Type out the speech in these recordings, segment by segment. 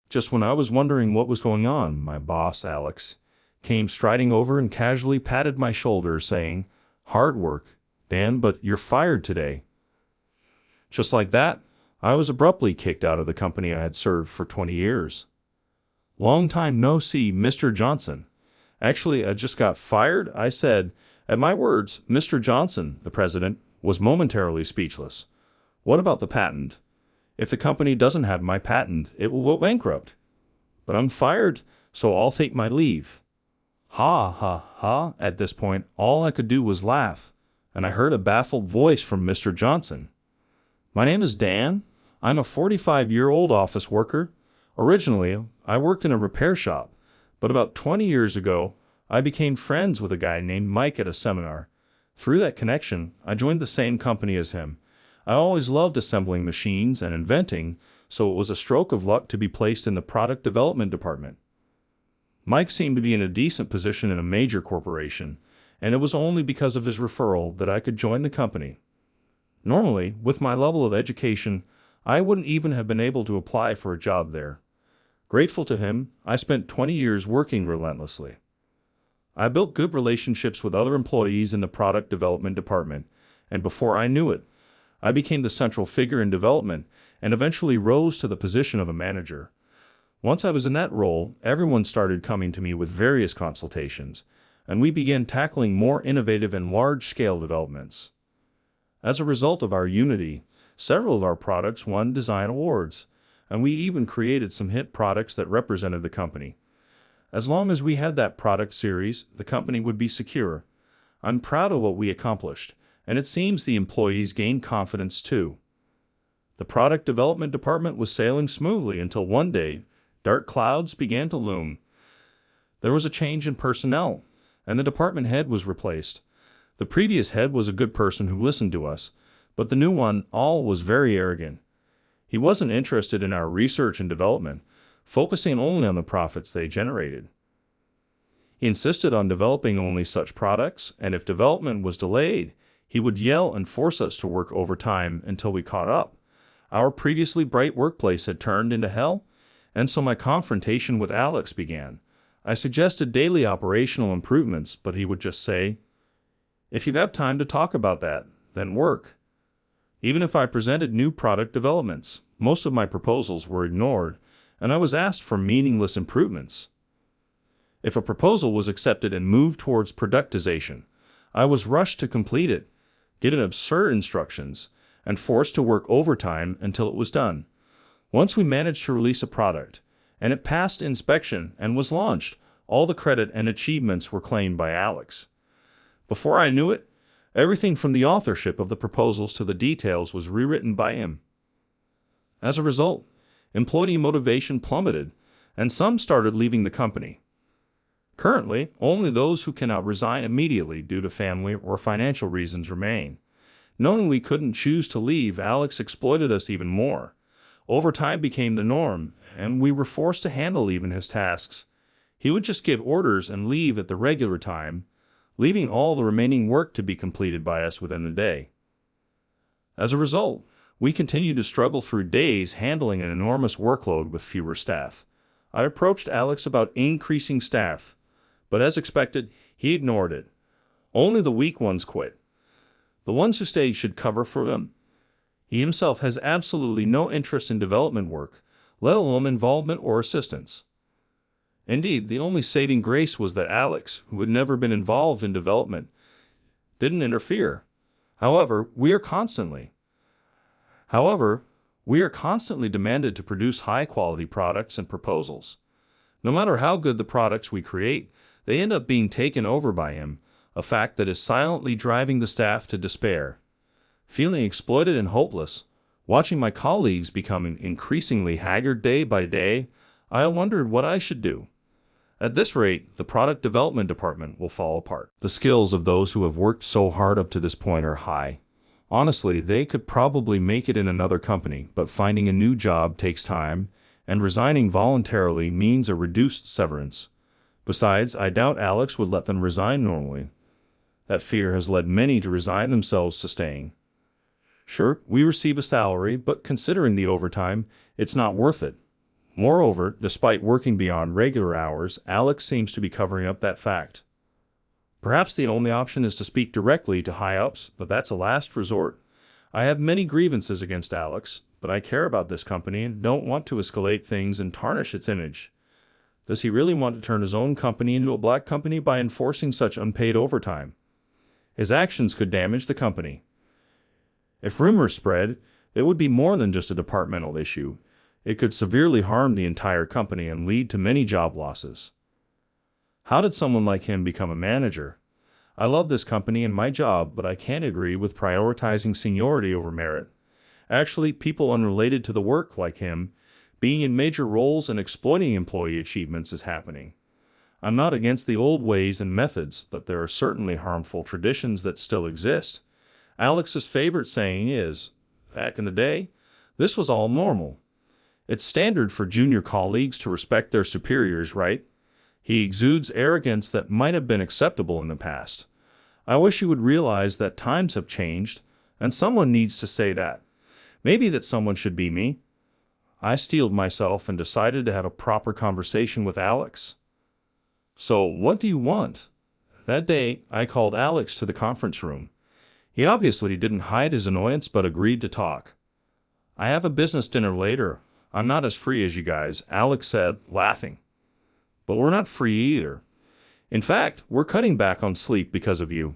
Just when I was wondering what was going on, my boss, Alex, came striding over and casually patted my shoulder, saying, "Hard work, Dan, but you're fired today." Just like that, I was abruptly kicked out of the company I had served for 20 years. "Long time no see, Mr. Johnson. Actually, I just got fired," I said. At my words, Mr. Johnson, the president, was momentarily speechless. "What about the patent? If the company doesn't have my patent, it will go bankrupt. But I'm fired, so I'll take my leave." Ha ha ha. At this point, all I could do was laugh, and I heard a baffled voice from Mr. Johnson. "My name is Dan. I'm a 45-year-old office worker. Originally, I worked in a repair shop, but about 20 years ago, I became friends with a guy named Mike at a seminar. Through that connection, I joined the same company as him. I always loved assembling machines and inventing, so it was a stroke of luck to be placed in the product development department. Mike seemed to be in a decent position in a major corporation, and it was only because of his referral that I could join the company. Normally, with my level of education, I wouldn't even have been able to apply for a job there. Grateful to him, I spent 20 years working relentlessly. I built good relationships with other employees in the product development department, and before I knew it, I became the central figure in development and eventually rose to the position of a manager. Once I was in that role, everyone started coming to me with various consultations, and we began tackling more innovative and large-scale developments. As a result of our unity, several of our products won design awards, and we even created some hit products that represented the company. As long as we had that product series, the company would be secure. I'm proud of what we accomplished, and it seems the employees gained confidence too. The product development department was sailing smoothly until one day, dark clouds began to loom. There was a change in personnel, and the department head was replaced. The previous head was a good person who listened to us, but the new one was very arrogant. He wasn't interested in our research and development, focusing only on the profits they generated. He insisted on developing only such products, and if development was delayed, he would yell and force us to work overtime until we caught up. Our previously bright workplace had turned into hell, and so my confrontation with Alex began. I suggested daily operational improvements, but he would just say, "If you have time to talk about that, then work." Even if I presented new product developments, most of my proposals were ignored, and I was asked for meaningless improvements. If a proposal was accepted and moved towards productization, I was rushed to complete it, given absurd instructions, and forced to work overtime until it was done. Once we managed to release a product, and it passed inspection and was launched, all the credit and achievements were claimed by Alex. Before I knew it, everything from the authorship of the proposals to the details was rewritten by him. As a result, employee motivation plummeted, and some started leaving the company. Currently, only those who cannot resign immediately due to family or financial reasons remain. Knowing we couldn't choose to leave, Alex exploited us even more. Overtime became the norm, and we were forced to handle even his tasks. He would just give orders and leave at the regular time, leaving all the remaining work to be completed by us within the day. As a result, we continued to struggle through days handling an enormous workload with fewer staff. I approached Alex about increasing staff, but as expected, he ignored it. Only the weak ones quit. The ones who stayed should cover for them. He himself has absolutely no interest in development work, let alone involvement or assistance. Indeed, the only saving grace was that Alex, who had never been involved in development, didn't interfere. However, we are constantly demanded to produce high-quality products and proposals. No matter how good the products we create, they end up being taken over by him, a fact that is silently driving the staff to despair. Feeling exploited and hopeless, watching my colleagues becoming increasingly haggard day by day, I wondered what I should do. At this rate, the product development department will fall apart. The skills of those who have worked so hard up to this point are high. Honestly, they could probably make it in another company, but finding a new job takes time, and resigning voluntarily means a reduced severance. Besides, I doubt Alex would let them resign normally. That fear has led many to resign themselves to staying. Sure, we receive a salary, but considering the overtime, it's not worth it. Moreover, despite working beyond regular hours, Alex seems to be covering up that fact. Perhaps the only option is to speak directly to high-ups, but that's a last resort. I have many grievances against Alex, but I care about this company and don't want to escalate things and tarnish its image. Does he really want to turn his own company into a black company by enforcing such unpaid overtime? His actions could damage the company. If rumors spread, it would be more than just a departmental issue. It could severely harm the entire company and lead to many job losses. How did someone like him become a manager? I love this company and my job, but I can't agree with prioritizing seniority over merit. Actually, people unrelated to the work like him, being in major roles and exploiting employee achievements is happening. I'm not against the old ways and methods, but there are certainly harmful traditions that still exist. Alex's favorite saying is, back in the day, this was all normal. It's standard for junior colleagues to respect their superiors, right? He exudes arrogance that might have been acceptable in the past. I wish you would realize that times have changed, and someone needs to say that. Maybe that someone should be me. I steeled myself and decided to have a proper conversation with Alex. So, what do you want? That day, I called Alex to the conference room. He obviously didn't hide his annoyance but agreed to talk. I have a business dinner later. I'm not as free as you guys, Alex said, laughing. But we're not free either. In fact, we're cutting back on sleep because of you.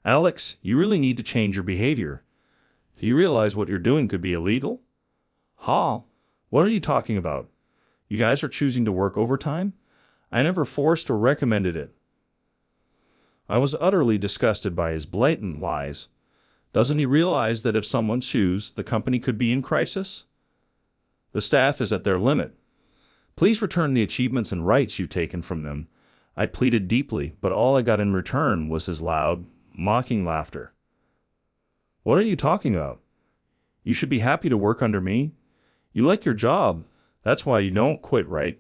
Alex, you really need to change your behavior. Do you realize what you're doing could be illegal? Ha! What are you talking about? You guys are choosing to work overtime? I never forced or recommended it. I was utterly disgusted by his blatant lies. Doesn't he realize that if someone sues, the company could be in crisis? The staff is at their limit. Please return the achievements and rights you've taken from them. I pleaded deeply, but all I got in return was his loud, mocking laughter. What are you talking about? You should be happy to work under me. You like your job. That's why you don't quit, right?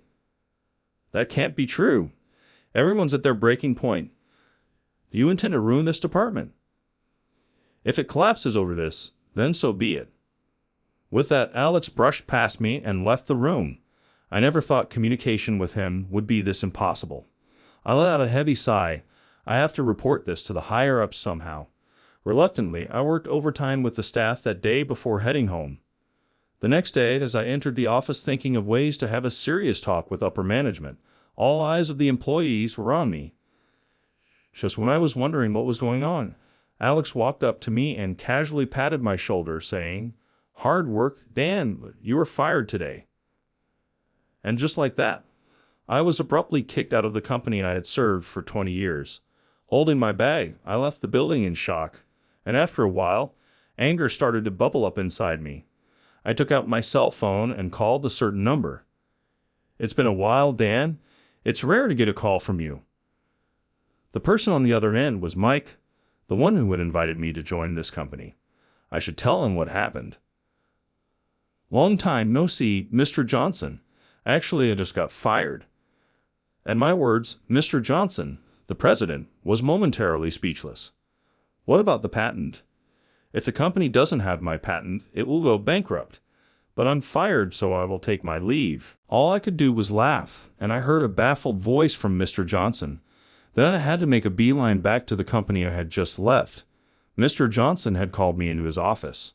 That can't be true. Everyone's at their breaking point. Do you intend to ruin this department? If it collapses over this, then so be it. With that, Alex brushed past me and left the room. I never thought communication with him would be this impossible. I let out a heavy sigh. I have to report this to the higher-ups somehow. Reluctantly, I worked overtime with the staff that day before heading home. The next day, as I entered the office thinking of ways to have a serious talk with upper management, all eyes of the employees were on me. Just when I was wondering what was going on, Alex walked up to me and casually patted my shoulder, saying, "Hard work, Dan, but you were fired today." And just like that, I was abruptly kicked out of the company I had served for 20 years. Holding my bag, I left the building in shock, and after a while, anger started to bubble up inside me. I took out my cell phone and called a certain number. "It's been a while, Dan. It's rare to get a call from you." The person on the other end was Mike, the one who had invited me to join this company. I should tell him what happened. "Long time no see, Mr. Johnson. Actually, I just got fired." At my words, Mr. Johnson, the president, was momentarily speechless. "What about the patent? If the company doesn't have my patent, it will go bankrupt. But I'm fired, so I will take my leave." All I could do was laugh, and I heard a baffled voice from Mr. Johnson. Then I had to make a beeline back to the company I had just left. Mr. Johnson had called me into his office.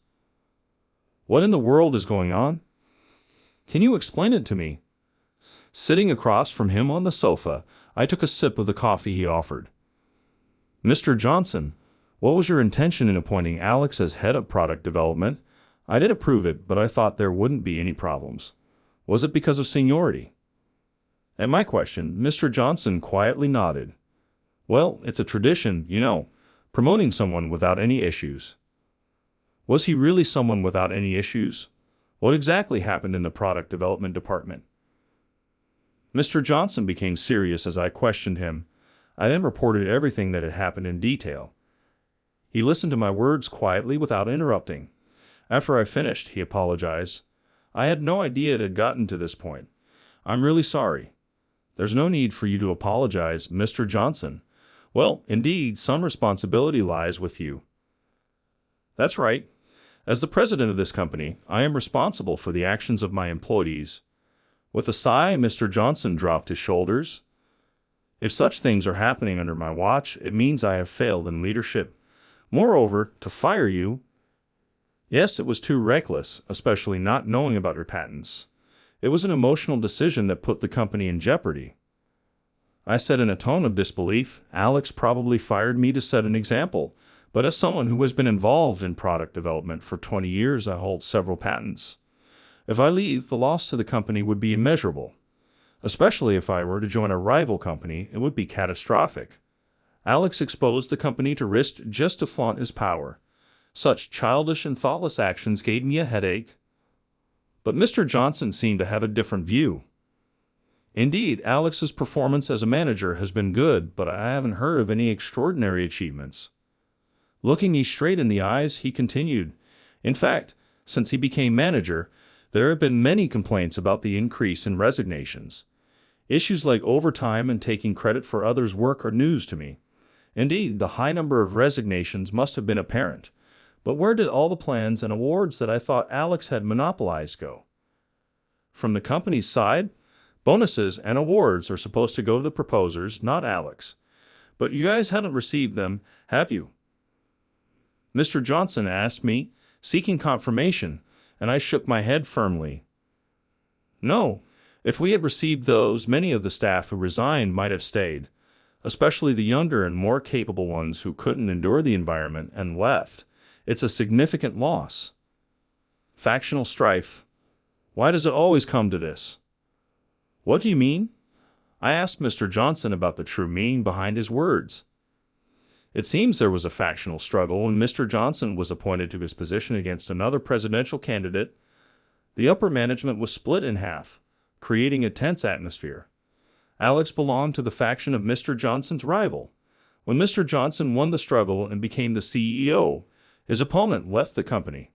"What in the world is going on? Can you explain it to me?" Sitting across from him on the sofa, I took a sip of the coffee he offered. "Mr. Johnson, what was your intention in appointing Alex as head of product development? I did approve it, but I thought there wouldn't be any problems. Was it because of seniority?" At my question, Mr. Johnson quietly nodded. "Well, it's a tradition, you know, promoting someone without any issues." Was he really someone without any issues? What exactly happened in the product development department? Mr. Johnson became serious as I questioned him. I then reported everything that had happened in detail. He listened to my words quietly without interrupting. After I finished, he apologized. "I had no idea it had gotten to this point. I'm really sorry." "There's no need for you to apologize, Mr. Johnson." "Well, indeed, some responsibility lies with you." "That's right. As the president of this company, I am responsible for the actions of my employees. With a sigh, Mr. Johnson dropped his shoulders. If such things are happening under my watch, it means I have failed in leadership. Moreover, to fire you, yes, it was too reckless, especially not knowing about your patents. It was an emotional decision that put the company in jeopardy. I said in a tone of disbelief. Alex probably fired me to set an example, but as someone who has been involved in product development for 20 years, I hold several patents. If I leave, the loss to the company would be immeasurable. Especially if I were to join a rival company, it would be catastrophic. Alex exposed the company to risk just to flaunt his power. Such childish and thoughtless actions gave me a headache. But Mr. Johnson seemed to have a different view. Indeed, Alex's performance as a manager has been good, but I haven't heard of any extraordinary achievements. Looking me straight in the eyes, he continued, in fact, since he became manager, there have been many complaints about the increase in resignations. Issues like overtime and taking credit for others' work are news to me. Indeed, the high number of resignations must have been apparent. But where did all the plans and awards that I thought Alex had monopolized go? From the company's side, bonuses and awards are supposed to go to the proposers, not Alex. But you guys haven't received them, have you? Mr. Johnson asked me, seeking confirmation, and I shook my head firmly. No. If we had received those, many of the staff who resigned might have stayed, especially the younger and more capable ones who couldn't endure the environment and left. It's a significant loss. Factional strife. Why does it always come to this? What do you mean? I asked Mr. Johnson about the true meaning behind his words. It seems there was a factional struggle when Mr. Johnson was appointed to his position against another presidential candidate. The upper management was split in half, creating a tense atmosphere. Alex belonged to the faction of Mr. Johnson's rival. When Mr. Johnson won the struggle and became the CEO, his opponent left the company.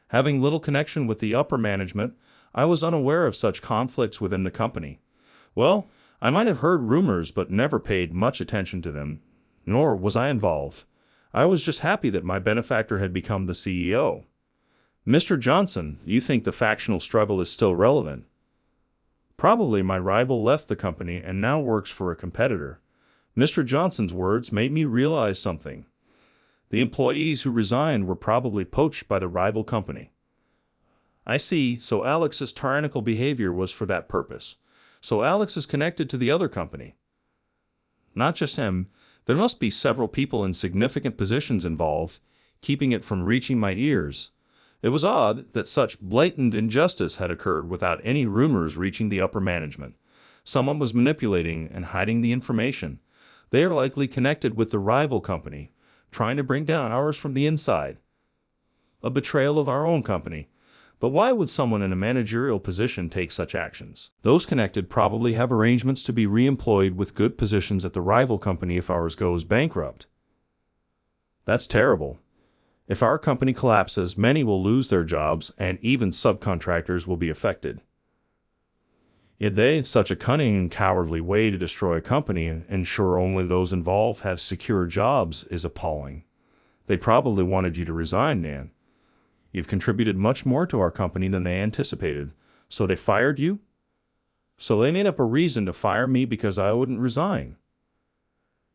Having little connection with the upper management, I was unaware of such conflicts within the company. Well, I might have heard rumors but never paid much attention to them, nor was I involved. I was just happy that my benefactor had become the CEO. Mr. Johnson, you think the factional struggle is still relevant? Probably my rival left the company and now works for a competitor. Mr. Johnson's words made me realize something. The employees who resigned were probably poached by the rival company. I see, so Alex's tyrannical behavior was for that purpose. So Alex is connected to the other company. Not just him. There must be several people in significant positions involved, keeping it from reaching my ears. It was odd that such blatant injustice had occurred without any rumors reaching the upper management. Someone was manipulating and hiding the information. They are likely connected with the rival company, trying to bring down ours from the inside. A betrayal of our own company. But why would someone in a managerial position take such actions? Those connected probably have arrangements to be re-employed with good positions at the rival company if ours goes bankrupt. That's terrible. If our company collapses, many will lose their jobs, and even subcontractors will be affected. Yet such a cunning and cowardly way to destroy a company and ensure only those involved have secure jobs is appalling. They probably wanted you to resign, Nan. You've contributed much more to our company than they anticipated, so they fired you? So they made up a reason to fire me because I wouldn't resign.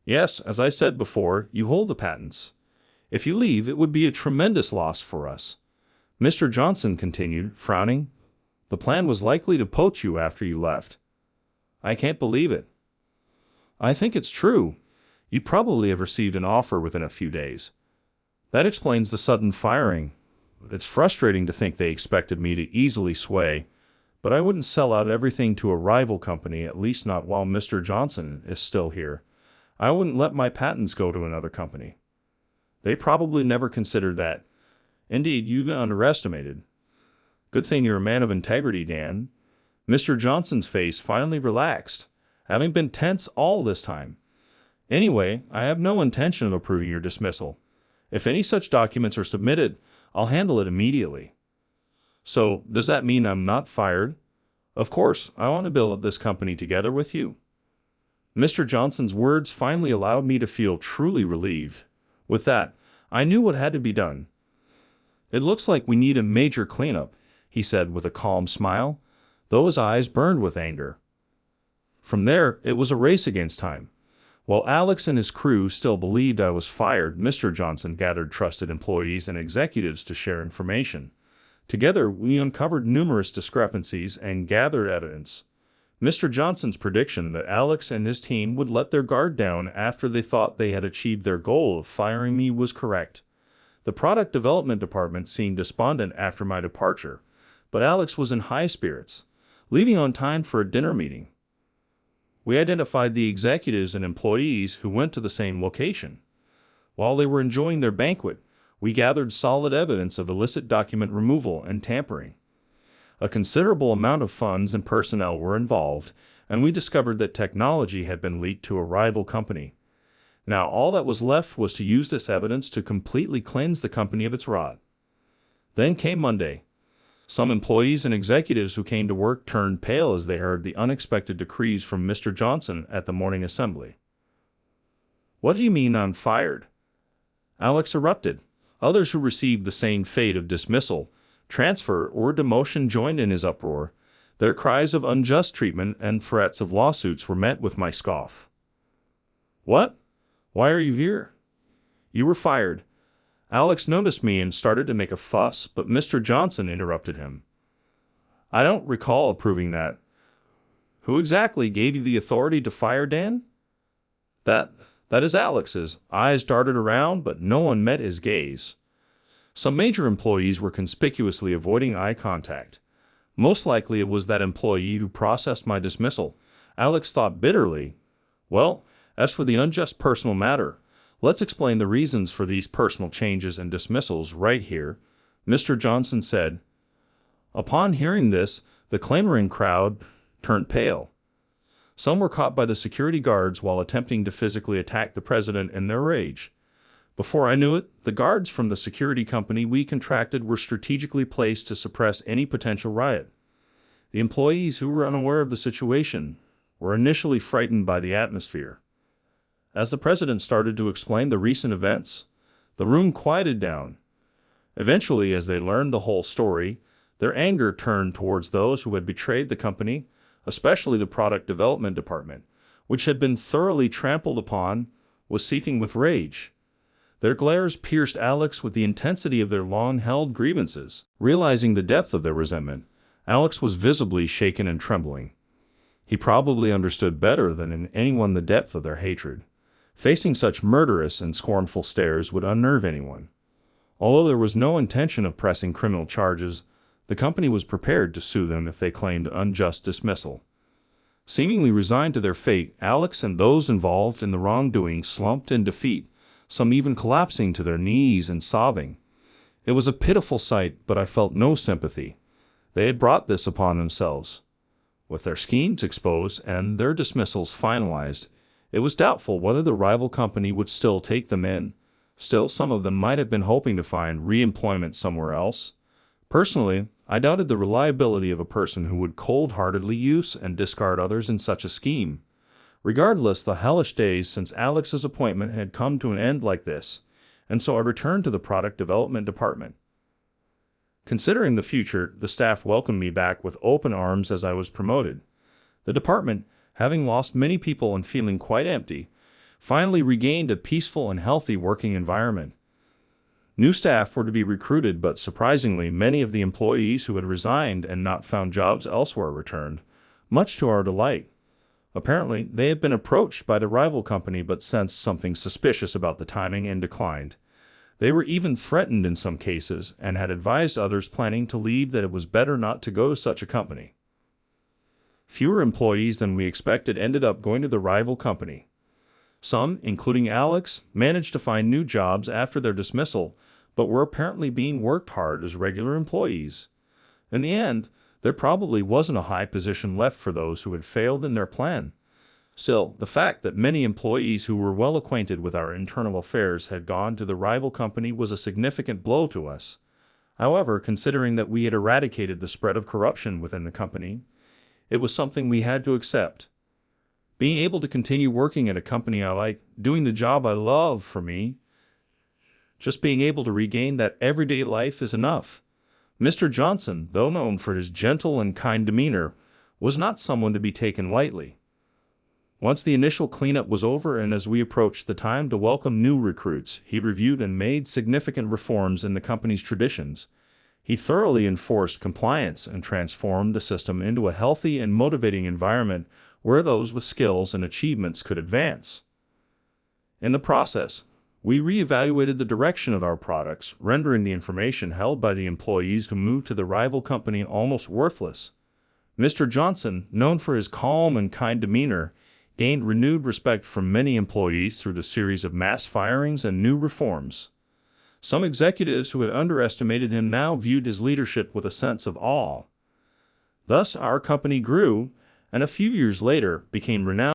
Yes, as I said before, you hold the patents. If you leave, it would be a tremendous loss for us. Mr. Johnson continued, frowning. The plan was likely to poach you after you left. I can't believe it. I think it's true. You probably have received an offer within a few days. That explains the sudden firing. It's frustrating to think they expected me to easily sway, but I wouldn't sell out everything to a rival company, at least not while Mr. Johnson is still here. I wouldn't let my patents go to another company. They probably never considered that. Indeed, you've been underestimated. Good thing you're a man of integrity, Dan. Mr. Johnson's face finally relaxed, having been tense all this time. Anyway, I have no intention of approving your dismissal. If any such documents are submitted, I'll handle it immediately. So, does that mean I'm not fired? Of course, I want to build this company together with you. Mr. Johnson's words finally allowed me to feel truly relieved. With that, I knew what had to be done. It looks like we need a major cleanup, he said with a calm smile. though his eyes burned with anger. From there, it was a race against time. While Alex and his crew still believed I was fired, Mr. Johnson gathered trusted employees and executives to share information. Together, we uncovered numerous discrepancies and gathered evidence. Mr. Johnson's prediction that Alex and his team would let their guard down after they thought they had achieved their goal of firing me was correct. The product development department seemed despondent after my departure, but Alex was in high spirits, leaving on time for a dinner meeting. We identified the executives and employees who went to the same location. While they were enjoying their banquet, we gathered solid evidence of illicit document removal and tampering. A considerable amount of funds and personnel were involved, and we discovered that technology had been leaked to a rival company. Now all that was left was to use this evidence to completely cleanse the company of its rot. Then came Monday. Some employees and executives who came to work turned pale as they heard the unexpected decrees from Mr. Johnson at the morning assembly. "What do you mean I'm fired?" Alex erupted. Others who received the same fate of dismissal, transfer, or demotion joined in his uproar. Their cries of unjust treatment and threats of lawsuits were met with my scoff. "What? Why are you here?" "You were fired." Alex noticed me and started to make a fuss, but Mr. Johnson interrupted him. "I don't recall approving that." "Who exactly gave you the authority to fire Dan?" That is Alex's." Eyes darted around, but no one met his gaze. Some major employees were conspicuously avoiding eye contact. Most likely it was that employee who processed my dismissal. Alex thought bitterly. "Well, as for the unjust personal matter, let's explain the reasons for these personal changes and dismissals right here," Mr. Johnson said. Upon hearing this, the clamoring crowd turned pale. Some were caught by the security guards while attempting to physically attack the president in their rage. Before I knew it, the guards from the security company we contracted were strategically placed to suppress any potential riot. The employees who were unaware of the situation were initially frightened by the atmosphere. As the president started to explain the recent events, the room quieted down. Eventually, as they learned the whole story, their anger turned towards those who had betrayed the company, especially the product development department, which had been thoroughly trampled upon, was seething with rage. Their glares pierced Alex with the intensity of their long-held grievances. Realizing the depth of their resentment, Alex was visibly shaken and trembling. He probably understood better than anyone the depth of their hatred. Facing such murderous and scornful stares would unnerve anyone. Although there was no intention of pressing criminal charges, the company was prepared to sue them if they claimed unjust dismissal. Seemingly resigned to their fate, Alex and those involved in the wrongdoing slumped in defeat, some even collapsing to their knees and sobbing. It was a pitiful sight, but I felt no sympathy. They had brought this upon themselves. With their schemes exposed and their dismissals finalized, it was doubtful whether the rival company would still take them in. Still, some of them might have been hoping to find re-employment somewhere else. Personally, I doubted the reliability of a person who would cold-heartedly use and discard others in such a scheme. Regardless, the hellish days since Alex's appointment had come to an end like this, and so I returned to the product development department. Considering the future, the staff welcomed me back with open arms as I was promoted. The department, having lost many people and feeling quite empty, finally regained a peaceful and healthy working environment. New staff were to be recruited, but surprisingly, many of the employees who had resigned and not found jobs elsewhere returned, much to our delight. Apparently, they had been approached by the rival company but sensed something suspicious about the timing and declined. They were even threatened in some cases and had advised others planning to leave that it was better not to go to such a company. Fewer employees than we expected ended up going to the rival company. Some, including Alex, managed to find new jobs after their dismissal, but were apparently being worked hard as regular employees. In the end, there probably wasn't a high position left for those who had failed in their plan. Still, the fact that many employees who were well acquainted with our internal affairs had gone to the rival company was a significant blow to us. However, considering that we had eradicated the spread of corruption within the company, it was something we had to accept. Being able to continue working at a company I like, doing the job I love, for me, just being able to regain that everyday life is enough. Mr. Johnson, though known for his gentle and kind demeanor, was not someone to be taken lightly. Once the initial cleanup was over and as we approached the time to welcome new recruits, he reviewed and made significant reforms in the company's traditions. He thoroughly enforced compliance and transformed the system into a healthy and motivating environment where those with skills and achievements could advance. In the process, we reevaluated the direction of our products, rendering the information held by the employees who moved to the rival company almost worthless. Mr. Johnson, known for his calm and kind demeanor, gained renewed respect from many employees through the series of mass firings and new reforms. Some executives who had underestimated him now viewed his leadership with a sense of awe. Thus, our company grew, and a few years later became renowned